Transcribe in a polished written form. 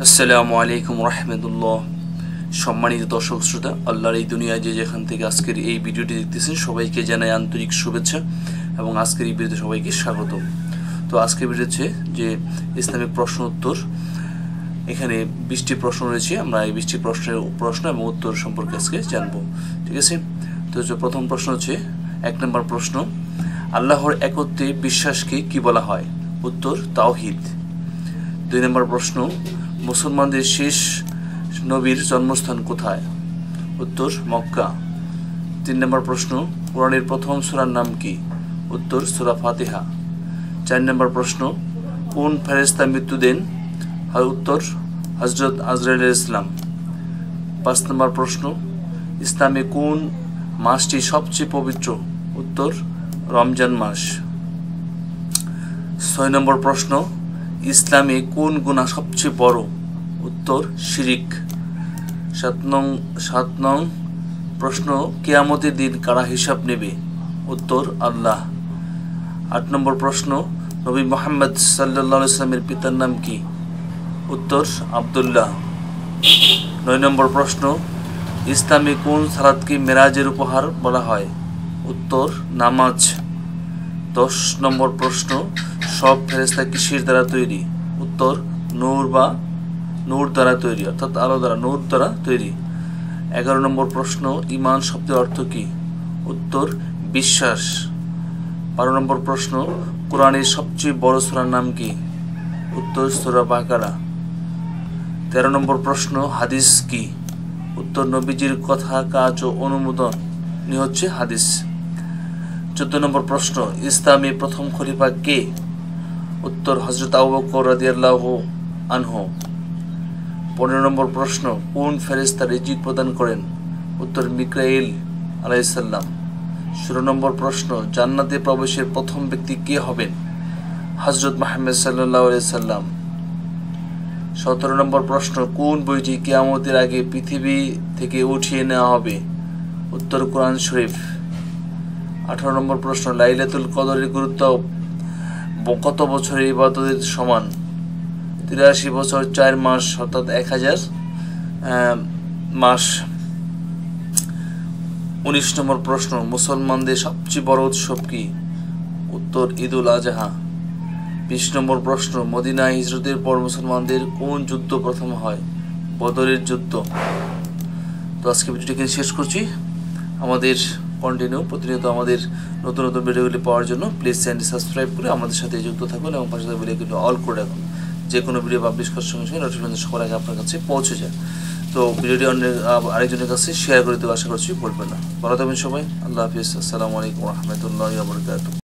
আসসালামু আলাইকুম রাহমাতুল্লাহ। সম্মানিত দর্শক শ্রোতা, আল্লাহর এই দুনিয়ায় যে যেখান থেকে আজকের এই ভিডিওটি দেখতেছেন সবাইকে জানাই আন্তরিক শুভেচ্ছা এবং আজকের এই ভিডিওতে সবাইকে স্বাগত। তো আজকের ভিডিও হচ্ছে যে ইসলামিক প্রশ্ন উত্তর। এখানে 20টি প্রশ্ন রয়েছে, আমরা এই 20টি প্রশ্ন এবং উত্তর সম্পর্কে আজকে জানবো, ঠিক আছে? তো প্রথম প্রশ্ন হচ্ছে 1 নম্বর প্রশ্ন, আল্লাহর একত্বে বিশ্বাসকে কি বলা হয়? উত্তর তাওহীদ। 2 নম্বর প্রশ্ন, মুসলমানদের শেষ নবীর জন্মস্থান কোথায়? উত্তর মক্কা। 3 নম্বর প্রশ্ন, কোরআনের প্রথম সূরার নাম কি? উত্তর সূরা ফাতিহা। 4 নম্বর প্রশ্ন, কোন ফেরেশতা মৃত্যু দেন? উত্তর হযরত আজরাইল আলাইহিস সালাম। 5 নম্বর প্রশ্ন, ইসলামে কোন মাসটি সবচেয়ে পবিত্র? উত্তর রমজান মাস। 6 নম্বর প্রশ্ন, ইসলামে কোন গুনাহ সবচেয়ে বড়? উত্তর শিরিক। 7 নং প্রশ্ন, কিয়ামতের দিন কারা হিসাব নেবে? উত্তর আল্লাহ। 8 নম্বর প্রশ্ন, নবী মুহাম্মদ সাল্লাল্লাহু আলাইহি ওয়াসাল্লামের পিতার নাম কি? উত্তর আব্দুল্লাহ। 9 নম্বর প্রশ্ন, ইসলামে কোন সালাতকে মেরাজের উপহার বলা হয়? উত্তর নামাজ। 10 নম্বর প্রশ্ন, সব ফেরেশতা কিসের দ্বারা তৈরি? উত্তর নূর দ্বারা তৈরি, অর্থাৎ আলো দ্বারা, নূর দ্বারা তৈরি। 11 নম্বর প্রশ্ন, ঈমান শব্দের অর্থ কি? উত্তর বিশ্বাস। 12 নম্বর প্রশ্ন, কোরআনের সবচেয়ে বড় সূরার নাম কি? উত্তর সূরা বাকারা। 13 নম্বর প্রশ্ন, হাদিস কি? উত্তর নবীজির কথা, কাজ ও অনুমোদনই হচ্ছে হাদিস। 14 নম্বর প্রশ্ন, ইসলামে প্রথম খলিফা কে? উত্তর হযরত আবু বকর রাদিয়াল্লাহু আনহু। 15 নম্বর প্রশ্ন, কোন ফেরেশতা রিজিক প্রদান করেন? উত্তর মিকাইল আলাইহিস সালাম। 16 নম্বর প্রশ্ন, জান্নাতে প্রবেশের প্রথম ব্যক্তি কে হবেন? হযরত মুহাম্মদ সাল্লাল্লাহু আলাইহি সাল্লাম। 17 নম্বর প্রশ্ন, কোন বইটি কিয়ামতের আগে পৃথিবী থেকে উঠিয়ে নেওয়া হবে? উত্তর কোরআন শরীফ। 18 নম্বর প্রশ্ন, লাইলাতুল কদরের গুরুত্ব কত বছরের ইবাদতের সমান? 83 বছর 4 মাস, অর্থাৎ 1000 মাস। 19 নম্বর প্রশ্ন, মুসলমানদের সবচেয়ে বড় উৎসব কি? উত্তর ঈদুল আজহা। 20 নম্বর প্রশ্ন, মদিনায় হিজরতের পর মুসলমানদের কোন যুদ্ধ প্রথম হয়? বদরের যুদ্ধ। তো আজকে ভিডিওটি শেষ করছি। আমাদের প্রতিনিয়ত আমাদের নতুন নতুন ভিডিওগুলি পাওয়ার জন্য প্লিজ চ্যানেলটি সাবস্ক্রাইব করে আমাদের সাথে যুক্ত থাকুন এবং পাশে থাকা বেল আইকনটি অল করে রাখুন, যে কোনো ভিডিও পাবলিশ করার সঙ্গে সঙ্গে নোটিফিকেশন সবার আগে আপনার কাছে পৌঁছে যায়। তো ভিডিওটি আরেকজনের কাছে শেয়ার করে দেওয়া আশা করছি, বলবেন না। ভালো থাকবেন সবাই, আল্লাহ হাফিজ, আসসালামু আলাইকুম রহমতুল্লাহি ওয়া বারাকাতুহু।